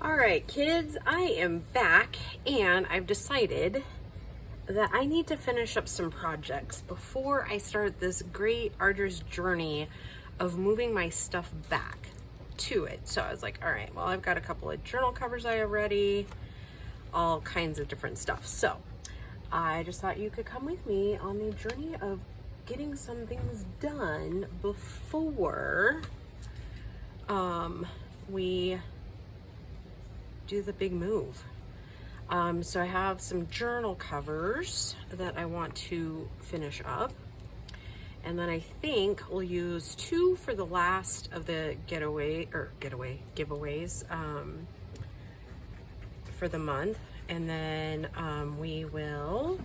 All right, kids, I am back and I've decided that I need to finish up some projects before I start this great arduous journey of moving my stuff back to it. So I was like, all right, well, I've got a couple of journal covers I have ready, all kinds of different stuff. So I just thought you could come with me on the journey of getting some things done before we do the big move. So I have some journal covers that I want to finish up. And then I think we'll use 2 for the last of the giveaways for the month. And then we will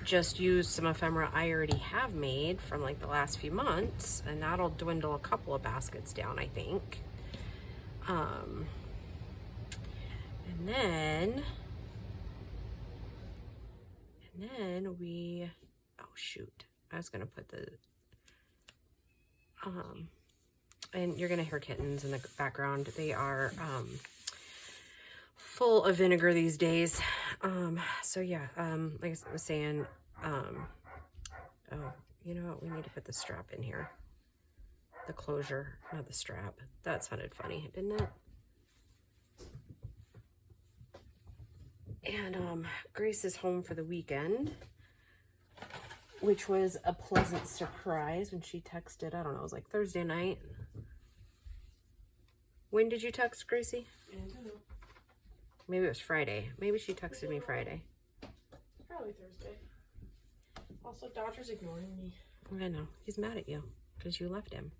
just use some ephemera I already have made from like the last few months, and that'll dwindle a couple of baskets down, I think. And then we, oh shoot, I was gonna put the, and you're gonna hear kittens in the background. They are full of vinegar these days. So yeah, like I was saying, oh, you know what, we need to put the strap in here. The closure, not the strap. That sounded funny, didn't it? And Grace is home for the weekend, which was a pleasant surprise when she texted. I don't know, it was like Thursday night. When did you text, Gracie? I don't know. Maybe it was Friday. Maybe she texted me Friday. Probably Thursday. Also, Dodger's ignoring me. I know. He's mad at you because you left him.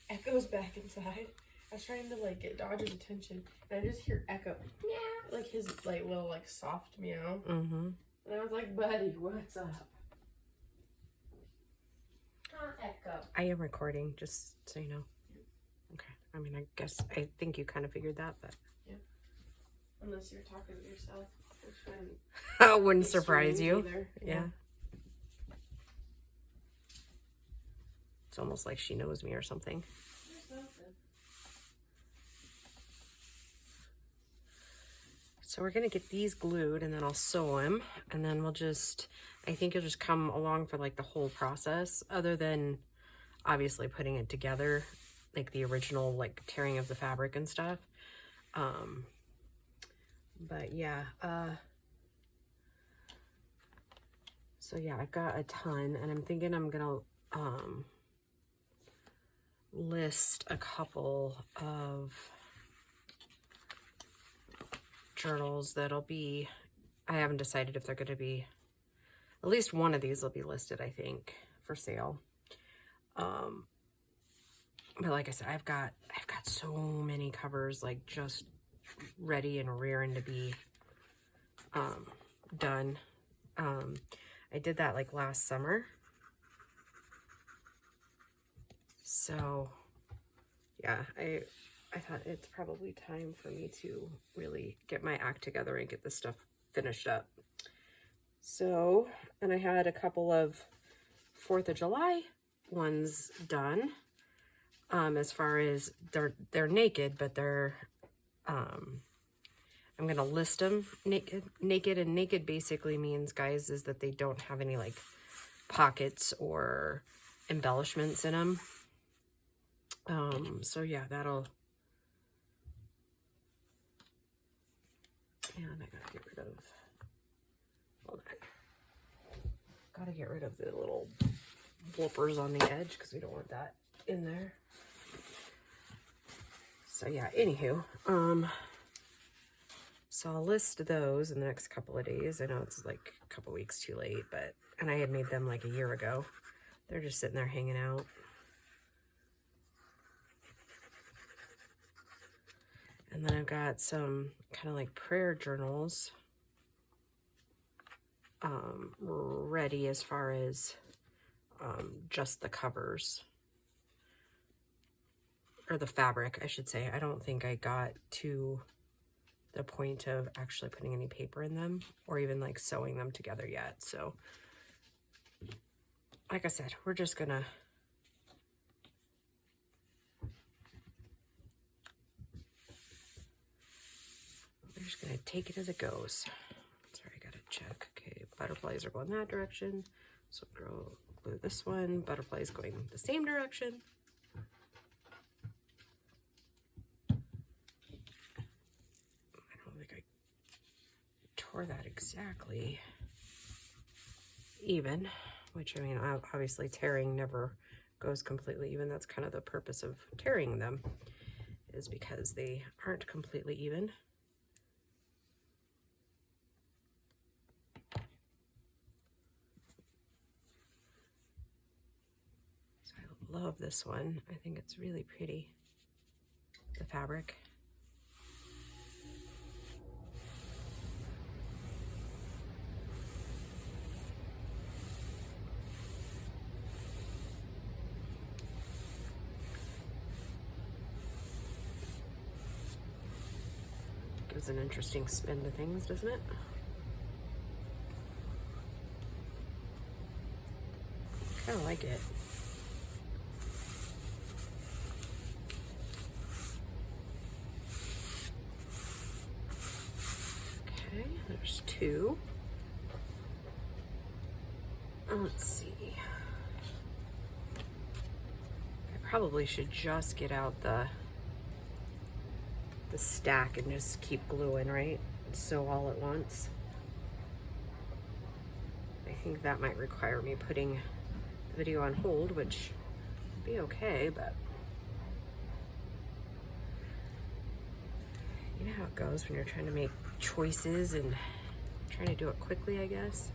Echo's back inside. I was trying to like get Dodger's attention, and I just hear Echo meow, like his like little like soft meow. Mm-hmm. And I was like, buddy, what's up? Echo. I am recording, just so you know. Okay. I mean, I think you kind of figured that, but yeah. Unless you're talking to yourself, which wouldn't surprise you. Either. Yeah. It's almost like she knows me or something. So we're gonna get these glued, and then I'll sew them, and then we'll just, I think you'll just come along for like the whole process, other than obviously putting it together, like the original like tearing of the fabric and stuff. But yeah, so yeah, I've got a ton, and I'm thinking I'm gonna list a couple of journals that'll be, I haven't decided if they're going to be, at least one of these will be listed, I think, for sale. But like I said, I've got so many covers like just ready and rearing to be done. I did that like last summer. So yeah, I thought it's probably time for me to really get my act together and get this stuff finished up. So, and I had a couple of 4th of July ones done. As far as they're naked, but they're, I'm going to list them naked, and naked basically means, guys, is that they don't have any like pockets or embellishments in them. So yeah, that'll, and I gotta get rid of, hold on, gotta get rid of the little bloopers on the edge because we don't want that in there. So yeah, anywho, so I'll list those in the next couple of days. I know it's like a couple weeks too late, but, and I had made them like a year ago. They're just sitting there hanging out. And then I've got some kind of like prayer journals ready, as far as just the covers, or the fabric, I should say. I don't think I got to the point of actually putting any paper in them or even like sewing them together yet. So like I said, we're just gonna And I take it as it goes. Sorry, I gotta check. Okay, butterflies are going that direction. So glue this one. Butterflies going the same direction. I don't think I tore that exactly even, which I mean, obviously tearing never goes completely even. That's kind of the purpose of tearing them, is because they aren't completely even. So I love this one. I think it's really pretty, the fabric. Gives an interesting spin to things, doesn't it? Kind of like it. Okay, there's two. Let's see. I probably should just get out the stack and just keep gluing, right? Sew all at once. I think that might require me putting the video on hold, which would be okay, but you know how it goes when you're trying to make choices and trying to do it quickly, I guess.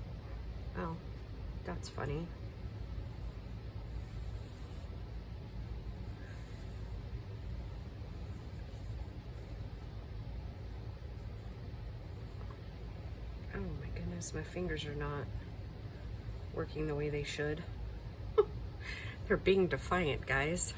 Oh, that's funny. Oh my goodness, my fingers are not working the way they should. They're being defiant, guys.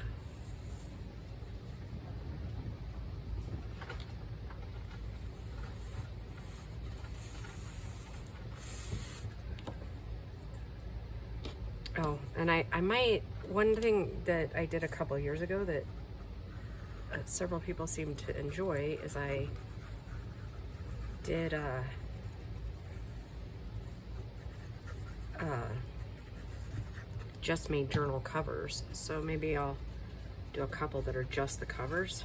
Oh, and I might, one thing that I did a couple years ago that several people seem to enjoy is I did just made journal covers. So maybe I'll do a couple that are just the covers.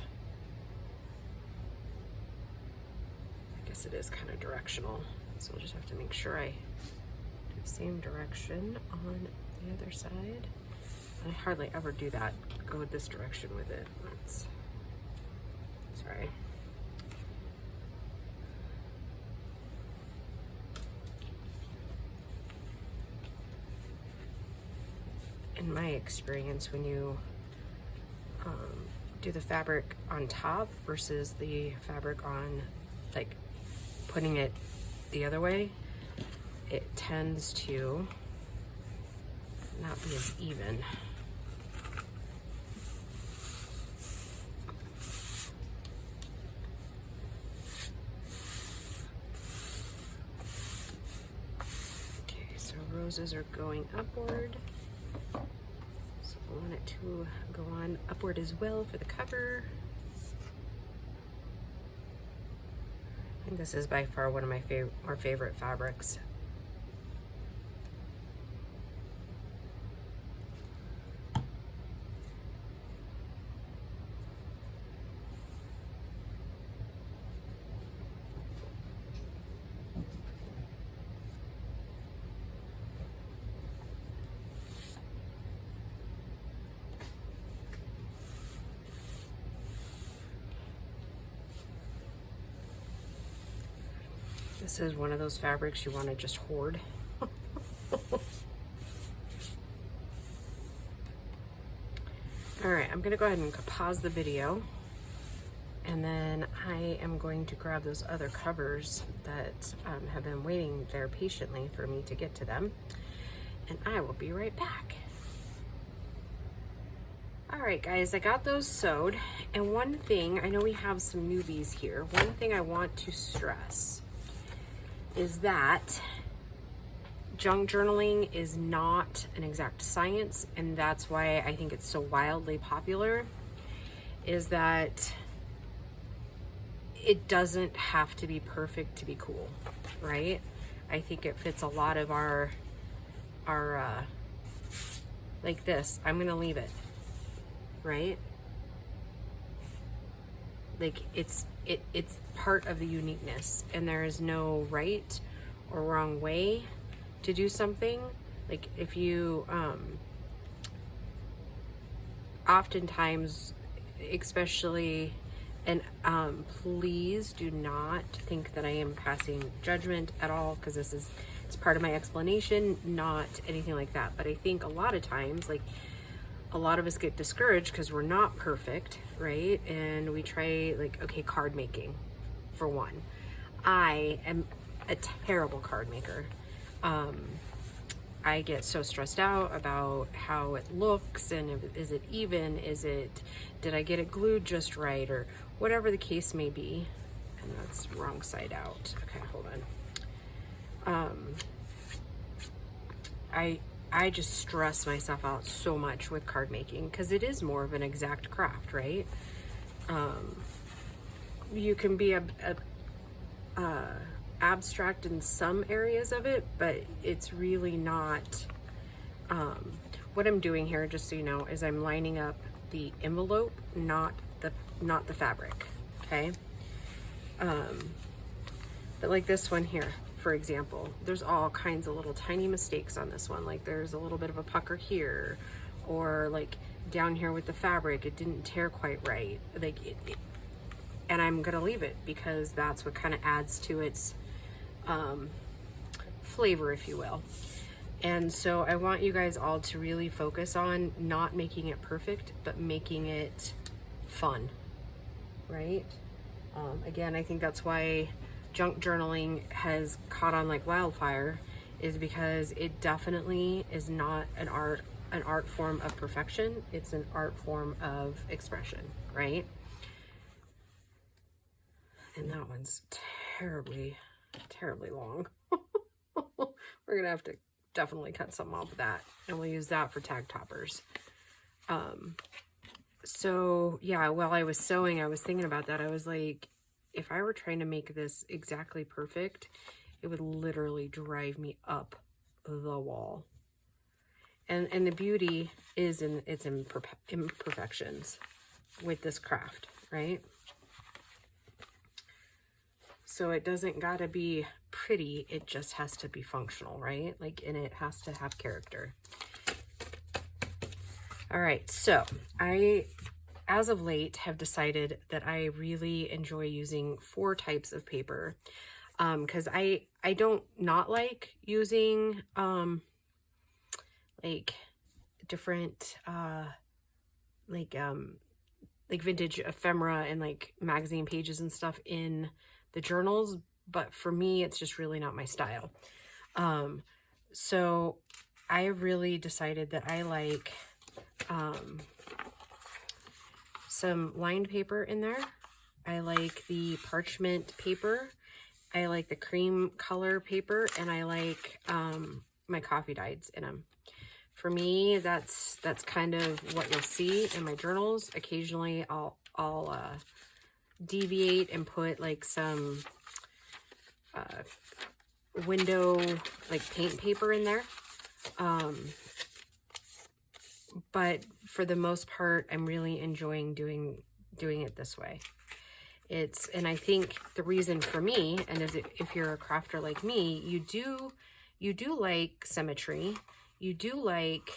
I guess it is kind of directional. So we'll just have to make sure I do the same direction on the other side. I hardly ever do that, go this direction with it. That's, sorry. In my experience, when you do the fabric on top versus the fabric on, like, putting it the other way, it tends to not be as even. Okay, so roses are going upward. So I want it to go on upward as well for the cover. I think this is by far one of my more favorite fabrics. This is one of those fabrics you want to just hoard. All right, I'm gonna go ahead and pause the video, and then I am going to grab those other covers that have been waiting there patiently for me to get to them, and I will be right back. All right, guys, I got those sewed, and one thing, I know we have some newbies here, one thing I want to stress is that junk journaling is not an exact science, and that's why I think it's so wildly popular, is that it doesn't have to be perfect to be cool, right? I think it fits a lot of our like this. I'm gonna leave it, right? Like it's part of the uniqueness, and there is no right or wrong way to do something. Like if you oftentimes, especially, and please do not think that I am passing judgment at all, because it's part of my explanation, not anything like that. But I think a lot of times, like, a lot of us get discouraged because we're not perfect, right? And we try, like, okay, card making for one. I am a terrible card maker. I get so stressed out about how it looks, and is it even, did I get it glued just right, or whatever the case may be. And that's wrong side out. Okay, hold on. I just stress myself out so much with card making, because it is more of an exact craft, right? You can be abstract in some areas of it, but it's really not. What I'm doing here, just so you know, is I'm lining up the envelope, not the fabric. Okay. But like this one here, for example, there's all kinds of little tiny mistakes on this one. Like there's a little bit of a pucker here, or like down here with the fabric, it didn't tear quite right. Like and I'm gonna leave it, because that's what kind of adds to its flavor, if you will. And so I want you guys all to really focus on not making it perfect, but making it fun, right? Again, I think that's why junk journaling has caught on like wildfire, is because it definitely is not an art form of perfection. It's an art form of expression, right? And that one's terribly, terribly long. We're gonna have to definitely cut some off of that, and we'll use that for tag toppers. So yeah, while I was sewing, I was thinking about that. I was like, if I were trying to make this exactly perfect, it would literally drive me up the wall. And the beauty is in its imperfections with this craft, right? So it doesn't gotta be pretty, it just has to be functional, right? Like, and it has to have character. All right, so I, as of late, have decided that I really enjoy using 4 types of paper, because I don't not like using like different like vintage ephemera and like magazine pages and stuff in the journals, but for me it's just really not my style. So I really decided that I like some lined paper in there. I like the parchment paper, I like the cream color paper, and I like my coffee dyes in them. For me, that's kind of what you'll see in my journals. Occasionally I'll deviate and put like some window like paint paper in there, but for the most part I'm really enjoying doing it this way. And I think the reason for me, and if you're a crafter like me, you do like symmetry, you do like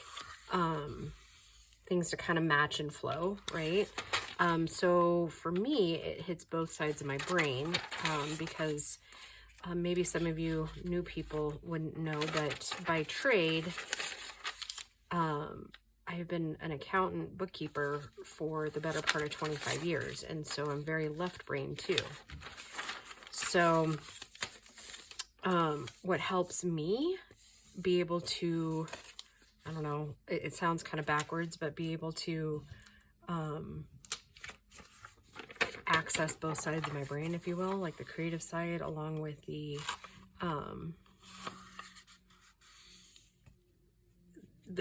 things to kind of match and flow, right? So for me, it hits both sides of my brain, because maybe some of you new people wouldn't know, but by trade, I've been an accountant, bookkeeper for the better part of 25 years. And so I'm very left brain too. So what helps me be able to, I don't know, it sounds kind of backwards, but be able to access both sides of my brain, if you will, like the creative side along with the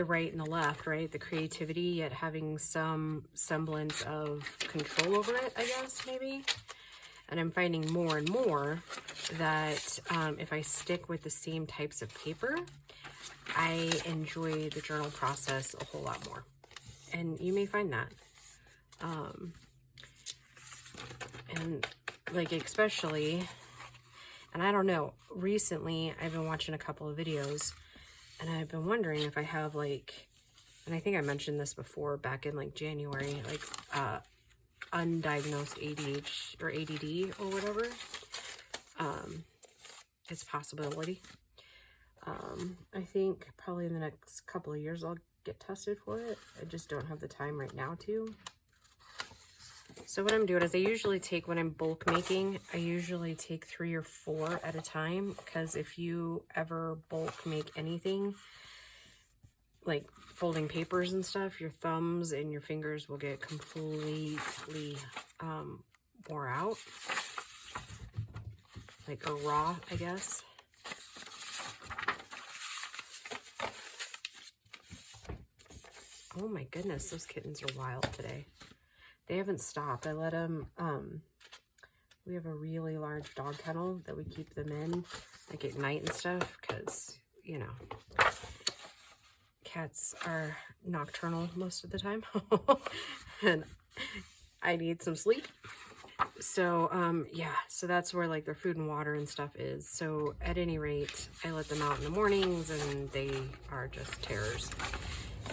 right and the left, right? The creativity, yet having some semblance of control over it, I guess, maybe. And I'm finding more and more that if I stick with the same types of paper, I enjoy the journal process a whole lot more. And you may find that. And like especially, and I don't know, recently I've been watching a couple of videos and I've been wondering if I have like, and I think I mentioned this before back in like January, like undiagnosed ADHD or ADD or whatever. It's a possibility. I think probably in the next couple of years I'll get tested for it. I just don't have the time right now to. So what I'm doing is I usually take, when I'm bulk making, I usually take 3 or 4 at a time, because if you ever bulk make anything, like folding papers and stuff, your thumbs and your fingers will get completely wore out. Like, or raw, I guess. Oh my goodness, those kittens are wild today. They haven't stopped. I let them, we have a really large dog kennel that we keep them in, like at night and stuff, because, you know, cats are nocturnal most of the time, and I need some sleep. So, yeah, so that's where like their food and water and stuff is. So at any rate, I let them out in the mornings and they are just terrors.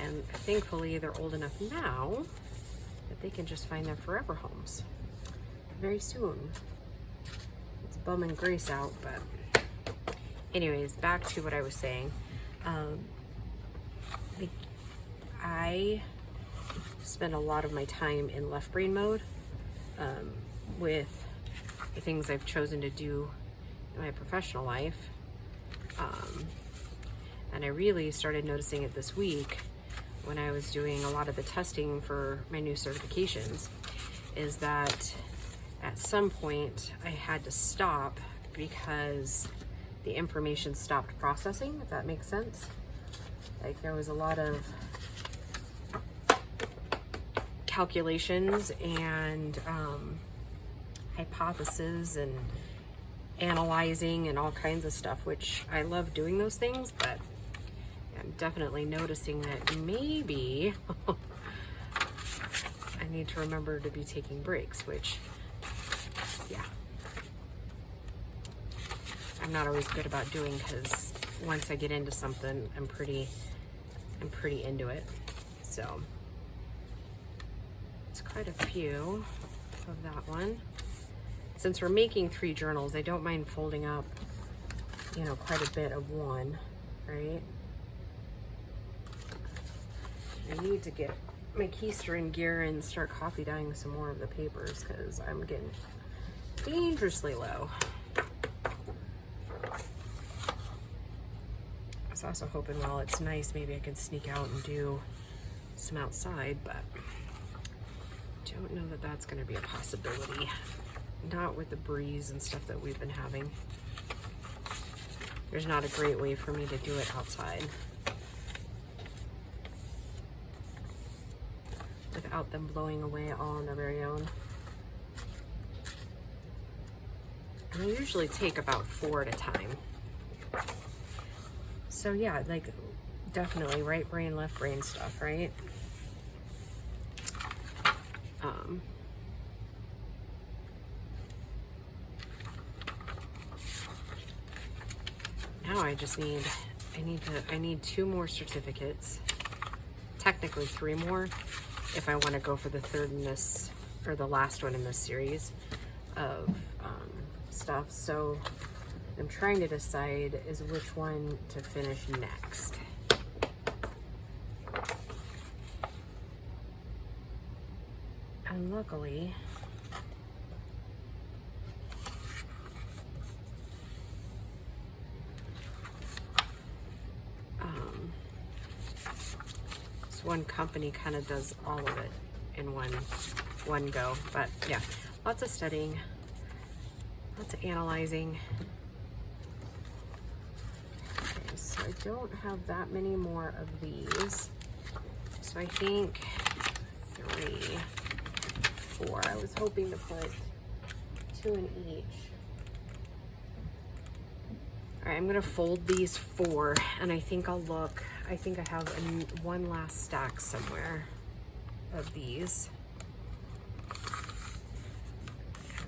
And thankfully they're old enough now that they can just find their forever homes very soon. It's bumming Grace out, but anyways, back to what I was saying. I spend a lot of my time in left brain mode with the things I've chosen to do in my professional life. And I really started noticing it this week when I was doing a lot of the testing for my new certifications, is that at some point I had to stop because the information stopped processing, if that makes sense. Like there was a lot of calculations and hypotheses and analyzing and all kinds of stuff, which I love doing those things, but I'm definitely noticing that maybe I need to remember to be taking breaks, which, yeah, I'm not always good about doing, because once I get into something, I'm pretty into it. So it's quite a few of that one. Since we're making 3 journals, I don't mind folding up, you know, quite a bit of one, right? I need to get my keister in gear and start coffee dyeing some more of the papers, because I'm getting dangerously low. I was also hoping while it's nice, maybe I can sneak out and do some outside, but don't know that that's going to be a possibility. Not with the breeze and stuff that we've been having. There's not a great way for me to do it outside without them blowing away all on their very own. And I usually take about 4 at a time. So yeah, like definitely right brain, left brain stuff, right? Now I just need, I need 2 more certificates, technically 3 more, if I want to go for the third in this, or the last one in this series of stuff. So I'm trying to decide is which one to finish next. And luckily, this one company kind of does all of it in one go. But yeah, lots of studying, lots of analyzing. Okay, so I don't have that many more of these. So I think 3, 4. I was hoping to put 2 in each. All right, I'm gonna fold these 4, and I think I'll look. I think I have one last stack somewhere of these.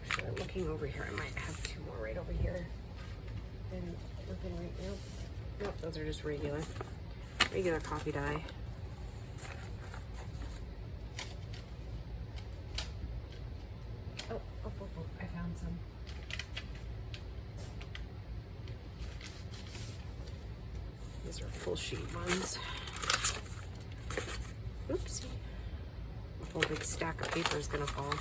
Actually, looking over here, I might have 2 more right over here. And looking right now, nope, those are just regular coffee dye. Oh, I found some. These are full sheet ones. Oopsie. A whole big stack of paper is gonna fall.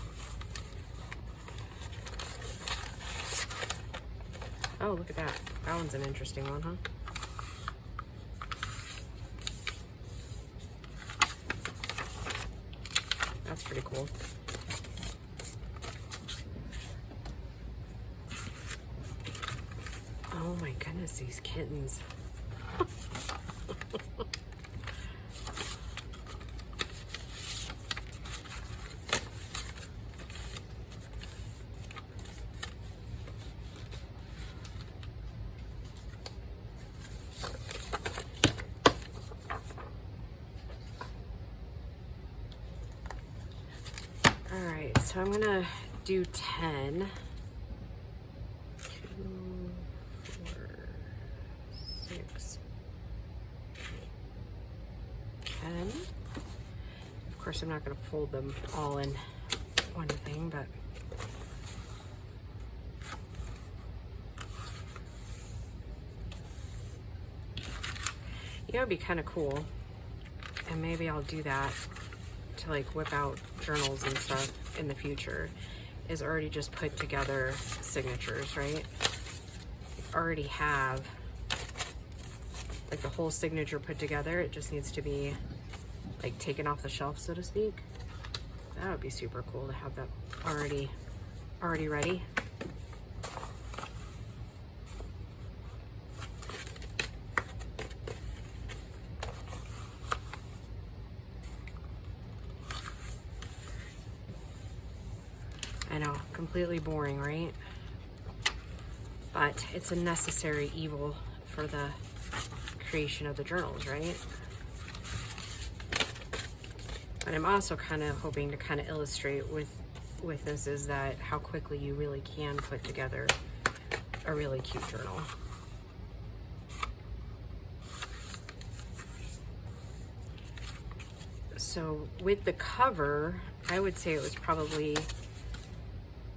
Oh, look at that. That one's an interesting one, huh? That's pretty cool. Oh my goodness, these kittens. All right, so I'm gonna do 10. 2, 4, 6, 10. Of course, I'm not gonna fold them all in one thing, but you know, it'd be kind of cool, and maybe I'll do that to like whip out journals and stuff in the future, is already just put together signatures, right? Already have like the whole signature put together. It just needs to be like taken off the shelf, so to speak. That would be super cool to have that already ready. I know, completely boring, right? But it's a necessary evil for the creation of the journals, right? But I'm also kind of hoping to kind of illustrate with this is that how quickly you really can put together a really cute journal. So with the cover, I would say it was probably,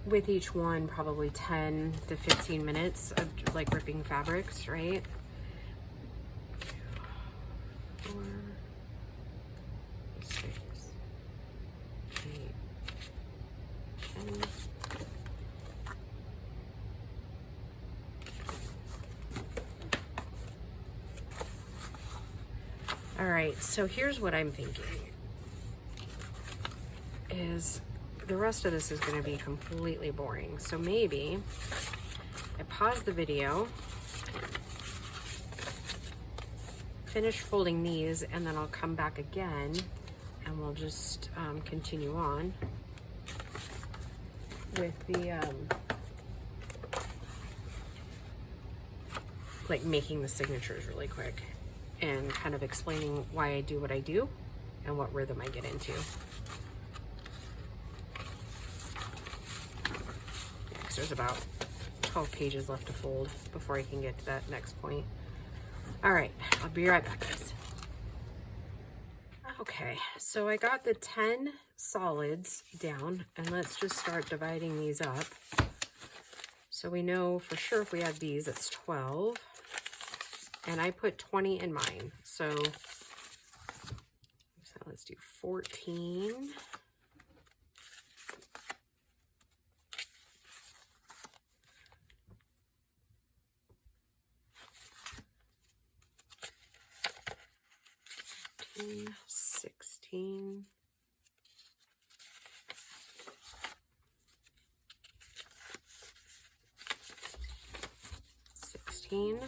with each one, probably 10 to 15 minutes of like ripping fabrics, right? 4, 6, 8, 10. All right, so here's what I'm thinking is the rest of this is going to be completely boring. So maybe I pause the video, finish folding these, and then I'll come back again and we'll just continue on with the like making the signatures really quick and kind of explaining why I do what I do and what rhythm I get into. There's about 12 pages left to fold before I can get to that next point. All right, I'll be right back, guys. Okay, so I got the 10 solids down, and let's just start dividing these up. So we know for sure if we have these, it's 12. And I put 20 in mine. So let's do 14. 16, 16,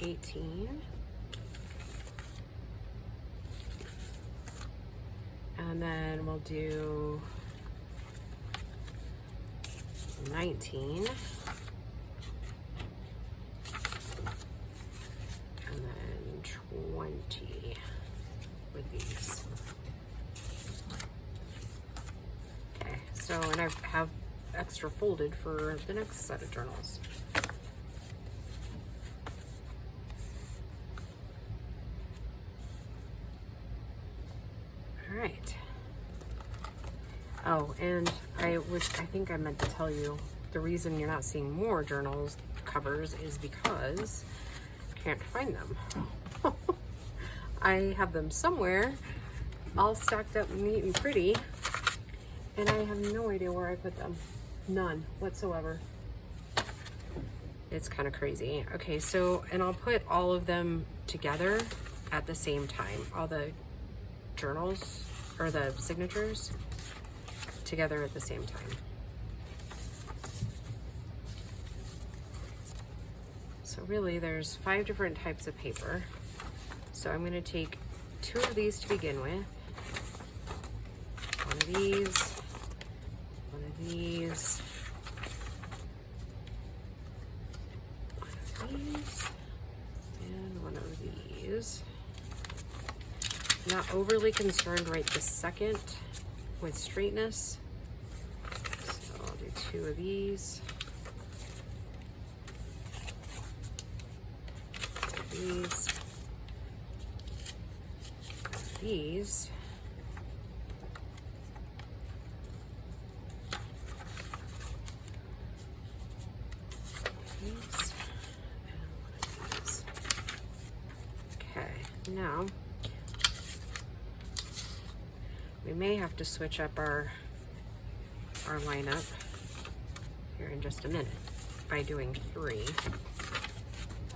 18, And then we'll do 19. And then 20 with these. Okay, so, and I have extra folded for the next set of journals. All right. Oh, and I think I meant to tell you, the reason you're not seeing more journals covers is because I can't find them. I have them somewhere, all stacked up neat and pretty, and I have no idea where I put them. None whatsoever. It's kind of crazy. Okay, so, and I'll put all of them together at the same time. All the journals, or the signatures, together at the same time. So really there's 5 different types of paper. So I'm gonna take 2 of these to begin with. One of these, one of these, one of these, and one of these. Not overly concerned right this second with straightness. So I'll do 2 of these. These. These. These. And one of these. Okay, now we may have to switch up our lineup here in just a minute by doing 3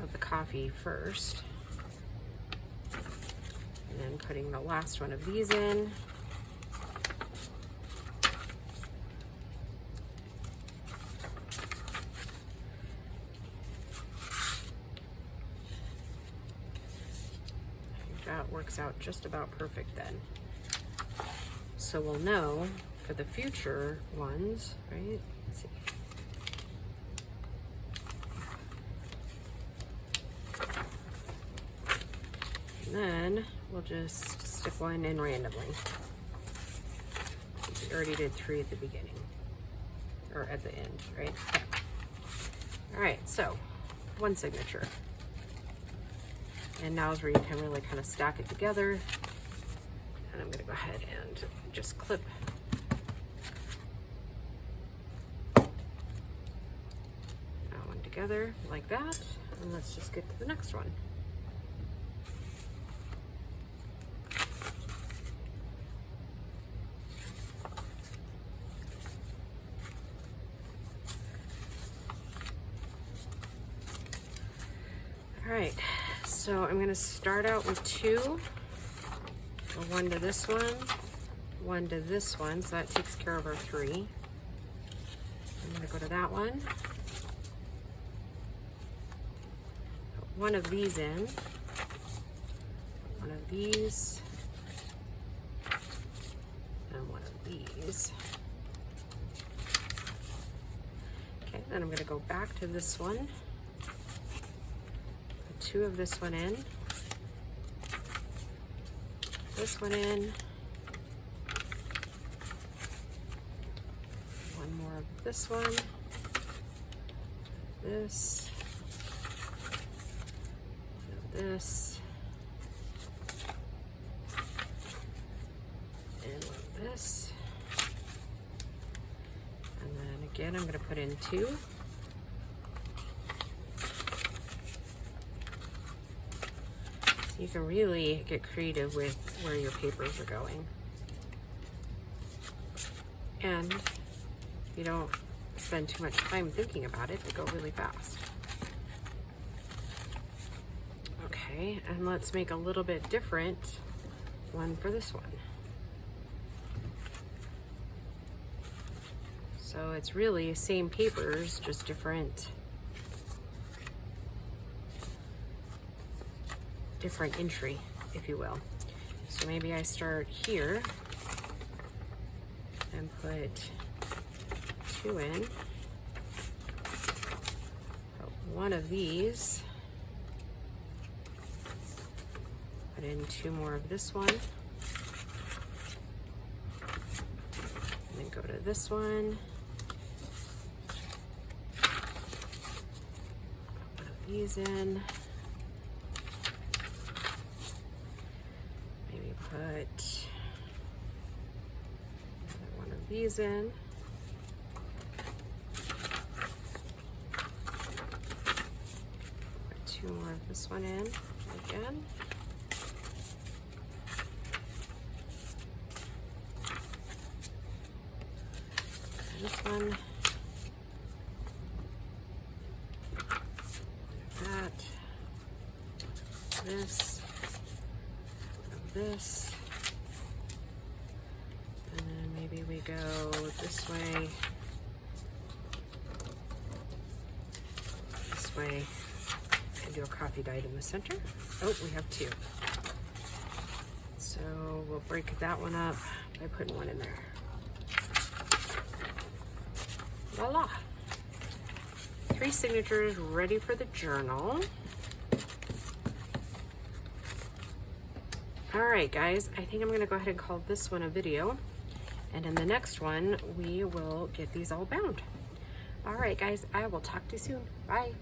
of the coffee first, and then putting the last one of these in. I think that works out just about perfect then. So we'll know for the future ones, right? Let's see. And then we'll just stick one in randomly. We already did 3 at the beginning, or at the end, right? Okay. All right, so 1 signature. And now is where you can really kind of stack it together. And I'm gonna go ahead and just clip that one together like that. And let's just get to the next one. All right, so I'm gonna start out with 2. 1 to this one, 1 to this one, so that takes care of our 3. I'm gonna go to that one. Put 1 of these in, 1 of these, and 1 of these. Okay, then I'm gonna go back to this one. Put 2 of this one in. This one in, 1 more of this one, this, this, and one of this, and then again I'm going to put in 2. You can really get creative with where your papers are going. And you don't spend too much time thinking about it, they go really fast. Okay, and let's make a little bit different one for this one. So it's really same papers, just different entry, if you will. So maybe I start here and put 2 in. Put 1 of these. Put in 2 more of this one. And then go to this one. Put 1 of these in. Maybe put another 1 of these in. Put 2 more of this one in again. This one, that, this, this, and then maybe we go this way, and do a coffee dyed in the center. Oh, we have 2. So we'll break that one up by putting 1 in there. Voila. 3 signatures ready for the journal. All right, guys, I think I'm gonna go ahead and call this one a video. And in the next one, we will get these all bound. All right, guys, I will talk to you soon. Bye.